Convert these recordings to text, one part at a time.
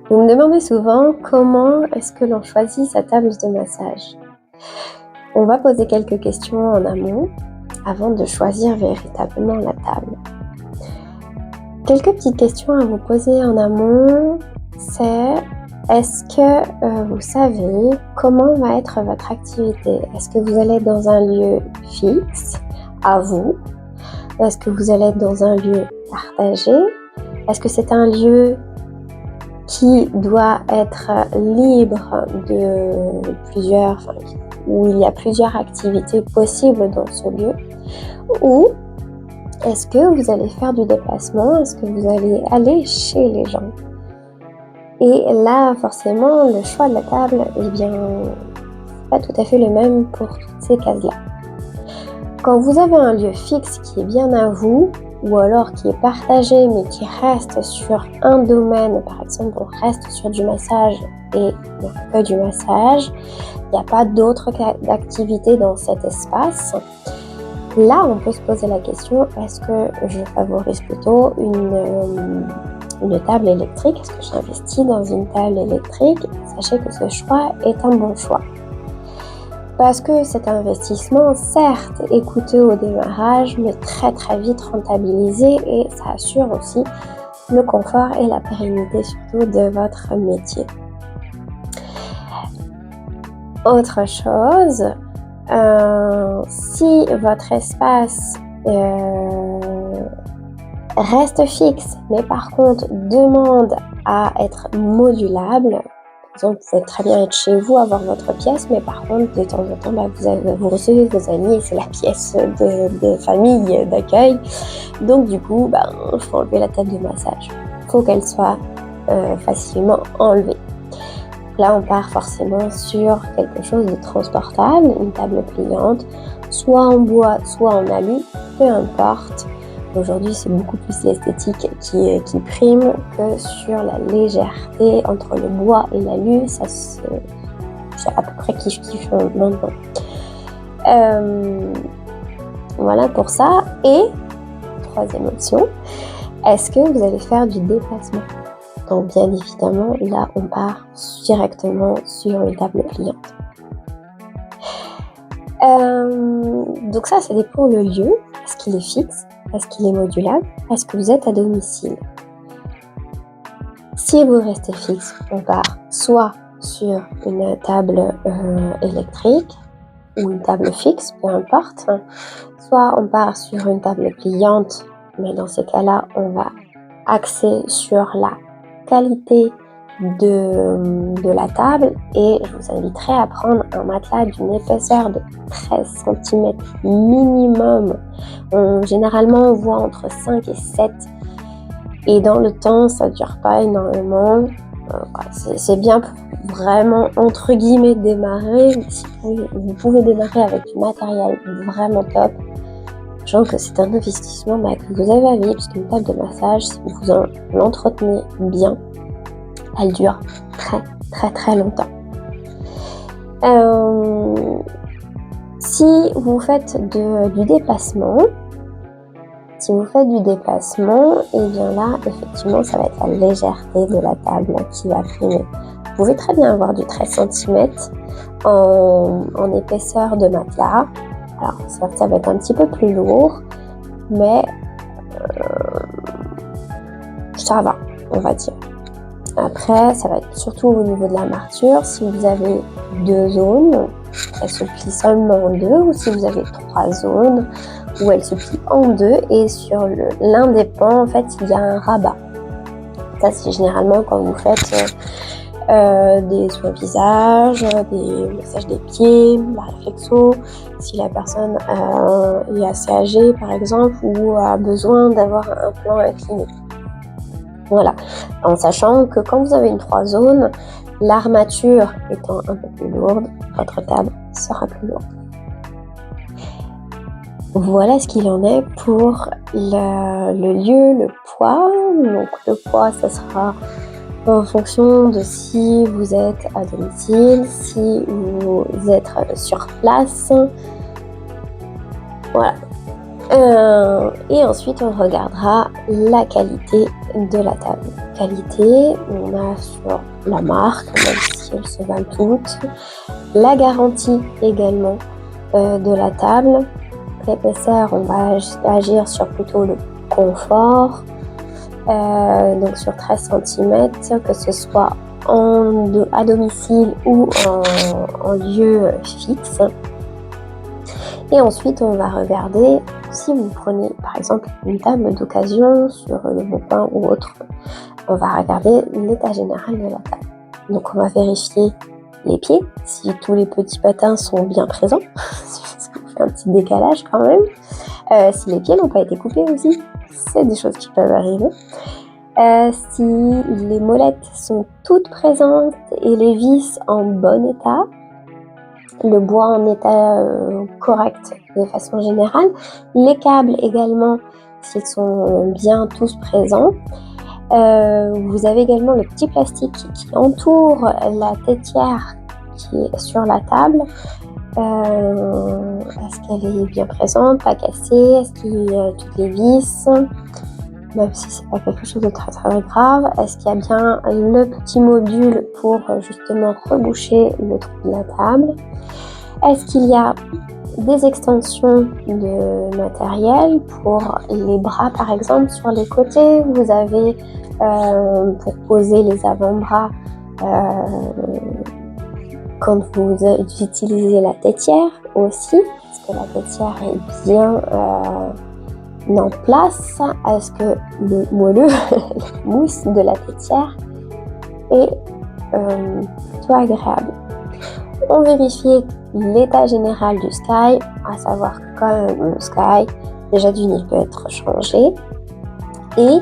Vous me demandez souvent comment est-ce que l'on choisit sa table de massage. On va poser quelques questions en amont avant de choisir véritablement la table. Quelques petites questions à vous poser en amont, c'est est-ce que vous savez comment va être votre activité? Est-ce que vous allez être dans un lieu fixe, à vous? Est-ce que vous allez être dans un lieu partagé? Est-ce que c'est un lieu qui doit être libre de où il y a plusieurs activités possibles dans ce lieu? Ou est-ce que vous allez faire du déplacement? Est-ce que vous allez aller chez les gens? Et là, forcément, le choix de la table, c'est pas tout à fait le même pour toutes ces cases-là. Quand vous avez un lieu fixe qui est bien à vous, ou alors qui est partagé mais qui reste sur un domaine, par exemple on reste sur du massage et il n'y a que du massage, il n'y a pas d'autres activités dans cet espace, là on peut se poser la question, est-ce que je favorise plutôt une table électrique? Est-ce que j'investis dans une table électrique? Sachez que ce choix est un bon choix. Parce que cet investissement, certes, est coûteux au démarrage, mais très très vite rentabilisé et ça assure aussi le confort et la pérennité surtout de votre métier. Autre chose, si votre espace reste fixe, mais par contre demande à être modulable, par exemple, vous pouvez très bien être chez vous, avoir votre pièce, mais par contre, de temps en temps, vous recevez vos amis et c'est la pièce de famille, d'accueil. Donc du coup, il faut enlever la table de massage. Il faut qu'elle soit facilement enlevée. Là, on part forcément sur quelque chose de transportable, une table pliante, soit en bois, soit en alu, peu importe. Aujourd'hui, c'est beaucoup plus l'esthétique qui prime que sur la légèreté entre le bois et l'alu. C'est à peu près kiff-kiff maintenant. Voilà pour ça. Et, troisième option, est-ce que vous allez faire du déplacement? Donc bien évidemment, là, on part directement sur une table pliante. Donc ça dépend le lieu. Est-ce qu'il est fixe? Est-ce qu'il est modulable? Est-ce que vous êtes à domicile? Si vous restez fixe, on part soit sur une table électrique ou une table fixe, peu importe. Soit on part sur une table pliante, mais dans ces cas-là, on va axer sur la qualité de la table et je vous inviterai à prendre un matelas d'une épaisseur de 13 cm minimum. Généralement, on voit entre 5 et 7 et dans le temps, ça ne dure pas énormément. C'est bien pour vraiment, entre guillemets, démarrer. Si vous pouvez démarrer avec du matériel vraiment top. Sachant que c'est un investissement que vous avez à vivre, parce qu'une table de massage, si vous l'entretenez bien, elle dure très très très longtemps. Si vous faites du déplacement, et bien là, effectivement, ça va être la légèreté de la table qui va primer. Vous pouvez très bien avoir du 13 cm en épaisseur de matelas. Alors, ça va être un petit peu plus lourd, mais ça va, on va dire. Après, ça va être surtout au niveau de la marture. Si vous avez 2 zones, elle se plie seulement en 2, ou si vous avez 3 zones, où elle se plie en 2, et sur l'un des pans, en fait, il y a un rabat. Ça, c'est généralement quand vous faites des soins visage, des massages des pieds, la réflexo, si la personne est assez âgée, par exemple, ou a besoin d'avoir un plan incliné. Voilà, en sachant que quand vous avez une 3 zones, l'armature étant un peu plus lourde, votre table sera plus lourde. Voilà ce qu'il en est pour le lieu, le poids. Donc le poids, ça sera en fonction de si vous êtes à domicile, si vous êtes sur place. Voilà. Et ensuite, on regardera la qualité de la table. Qualité, on a sur la marque, même si elles se valent toutes. La garantie également de la table. L'épaisseur, on va agir sur plutôt le confort. Donc sur 13 cm, que ce soit à domicile ou en lieu fixe. Et ensuite, on va regarder, si vous prenez par exemple une table d'occasion sur le Bon-Coin ou autre, on va regarder l'état général de la table. Donc on va vérifier les pieds, si tous les petits patins sont bien présents, parce qu'on fait un petit décalage quand même. Si les pieds n'ont pas été coupés aussi, c'est des choses qui peuvent arriver. Si les molettes sont toutes présentes et les vis en bon état, le bois en état correct de façon générale, les câbles également, s'ils sont bien tous présents. Vous avez également le petit plastique qui entoure la tétière qui est sur la table. Est-ce qu'elle est bien présente, pas cassée? Est-ce qu'il y a toutes les vis? Même si c'est pas quelque chose de très très grave. Est-ce qu'il y a bien le petit module pour justement reboucher le trou de la table? Est-ce qu'il y a des extensions de matériel pour les bras par exemple sur les côtés? Vous avez pour poser les avant-bras quand vous utilisez la tétière aussi. Est-ce que la tétière est bien en place? Est-ce que le moelleux, la mousse de la tétière est plutôt agréable? On vérifie l'état général du sky, à savoir que quand le sky, déjà d'une, il peut être changé. Et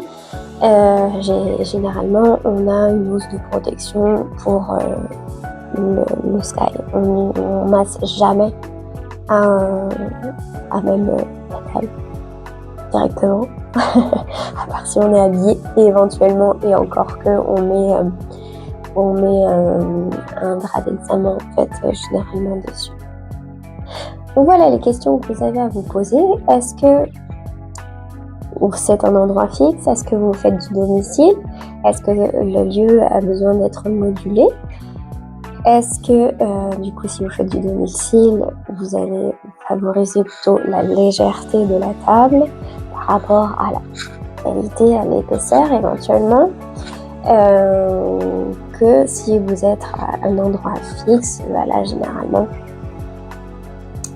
généralement, on a une housse de protection pour le sky. On masse jamais à même la table directement, à part si on est habillé, et éventuellement, et encore que on met un drap d'examen en fait généralement dessus. Donc voilà les questions que vous avez à vous poser. Est-ce que c'est un endroit fixe? Est-ce que vous faites du domicile? Est-ce que le lieu a besoin d'être modulé? Est-ce que du coup si vous faites du domicile, vous allez favoriser plutôt la légèreté de la table par rapport à la qualité, à l'épaisseur éventuellement, que si vous êtes à un endroit fixe, là généralement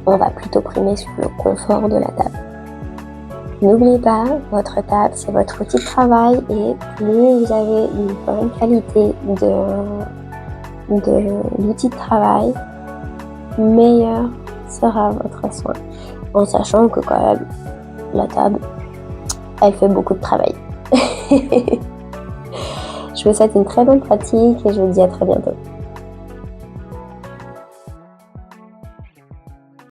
on va plutôt primer sur le confort de la table. N'oubliez pas, votre table c'est votre outil de travail, et plus vous avez une bonne qualité de l'outil de travail, meilleur sera votre soin, en sachant que quand même la table elle fait beaucoup de travail. Je vous souhaite une très bonne pratique et je vous dis à très bientôt.